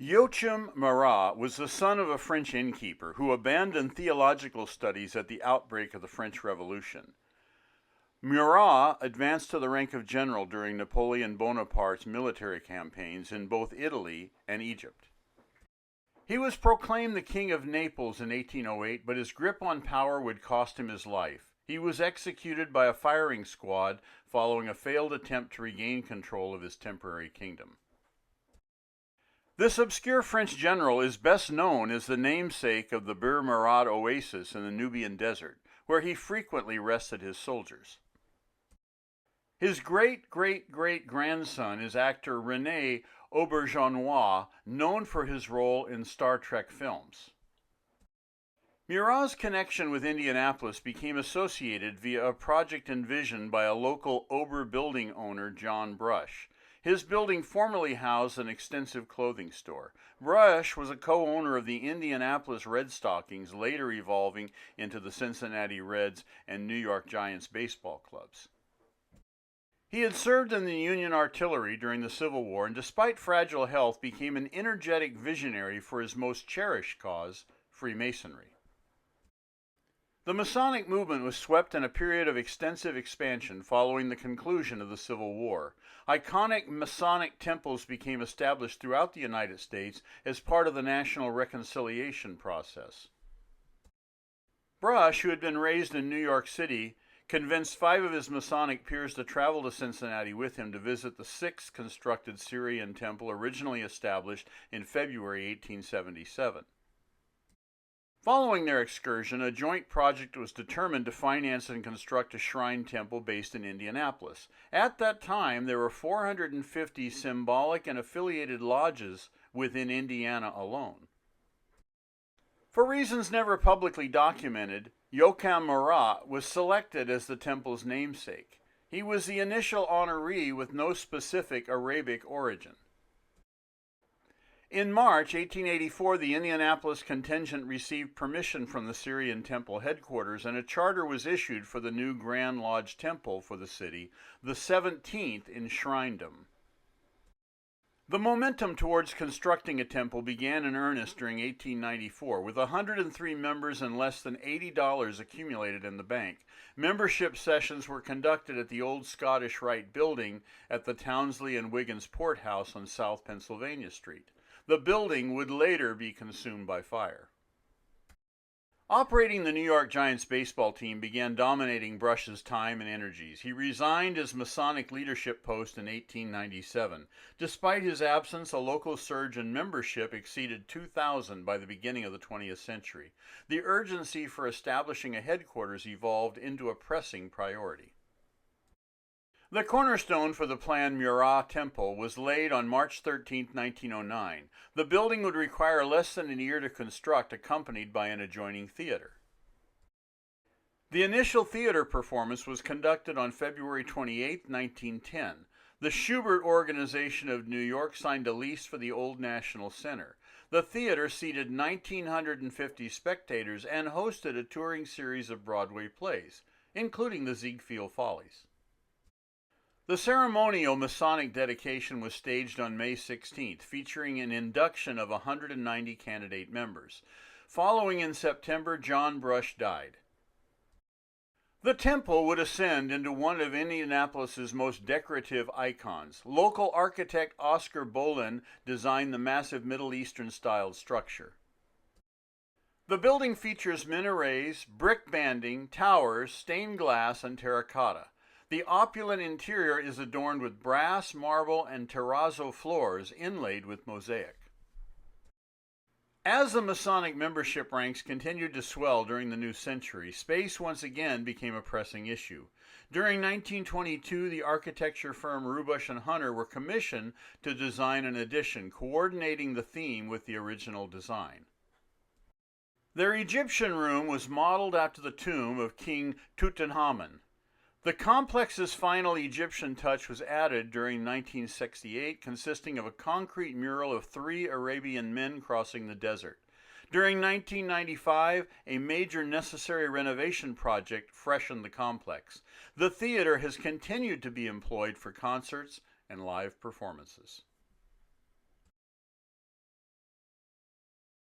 Joachim Murat was the son of a French innkeeper who abandoned theological studies at the outbreak of the French Revolution. Murat advanced to the rank of general during Napoleon Bonaparte's military campaigns in both Italy and Egypt. He was proclaimed the King of Naples in 1808, but his grip on power would cost him his life. He was executed by a firing squad following a failed attempt to regain control of his temporary kingdom. This obscure French general is best known as the namesake of the Bir Murat oasis in the Nubian Desert, where he frequently rested his soldiers. His great-great-great-grandson is actor Rene Auberjonois, known for his role in Star Trek films. Murat's connection with Indianapolis became associated via a project envisioned by a local Ober Building owner, John Brush. His building formerly housed an extensive clothing store. Brush was a co-owner of the Indianapolis Red Stockings, later evolving into the Cincinnati Reds and New York Giants baseball clubs. He had served in the Union artillery during the Civil War and, despite fragile health, became an energetic visionary for his most cherished cause, Freemasonry. The Masonic movement was swept in a period of extensive expansion following the conclusion of the Civil War. Iconic Masonic temples became established throughout the United States as part of the national reconciliation process. Brush, who had been raised in New York City, convinced 5 of his Masonic peers to travel to Cincinnati with him to visit the 6th constructed Syrian temple originally established in February 1877. Following their excursion, a joint project was determined to finance and construct a shrine temple based in Indianapolis. At that time, there were 450 symbolic and affiliated lodges within Indiana alone. For reasons never publicly documented, Joachim Murat was selected as the temple's namesake. He was the initial honoree with no specific Arabic origin. In March 1884, the Indianapolis contingent received permission from the Syrian temple headquarters, and a charter was issued for the new Grand Lodge temple for the city, the 17th enshrinedom. The momentum towards constructing a temple began in earnest during 1894, with 103 members and less than $80 accumulated in the bank. Membership sessions were conducted at the old Scottish Rite building at the Townsley and Wiggins Port House on South Pennsylvania Street. The building would later be consumed by fire. Operating the New York Giants baseball team began dominating Brush's time and energies. He resigned his Masonic leadership post in 1897. Despite his absence, a local surge in membership exceeded 2,000 by the beginning of the 20th century. The urgency for establishing a headquarters evolved into a pressing priority. The cornerstone for the planned Murat Temple was laid on March 13, 1909. The building would require less than a year to construct, accompanied by an adjoining theater. The initial theater performance was conducted on February 28, 1910. The Schubert Organization of New York signed a lease for the Old National Center. The theater seated 1,950 spectators and hosted a touring series of Broadway plays, including the Ziegfeld Follies. The ceremonial Masonic dedication was staged on May 16th, featuring an induction of 190 candidate members. Following in September, John Brush died. The temple would ascend into one of Indianapolis's most decorative icons. Local architect Oscar Bolin designed the massive Middle Eastern-styled structure. The building features minarets, brick banding, towers, stained glass, and terracotta. The opulent interior is adorned with brass, marble, and terrazzo floors inlaid with mosaic. As the Masonic membership ranks continued to swell during the new century, space once again became a pressing issue. During 1922, the architecture firm Rubush & Hunter were commissioned to design an addition, coordinating the theme with the original design. Their Egyptian room was modeled after the tomb of King Tutankhamun. The complex's final Egyptian touch was added during 1968, consisting of a concrete mural of 3 Arabian men crossing the desert. During 1995, a major necessary renovation project freshened the complex. The theater has continued to be employed for concerts and live performances.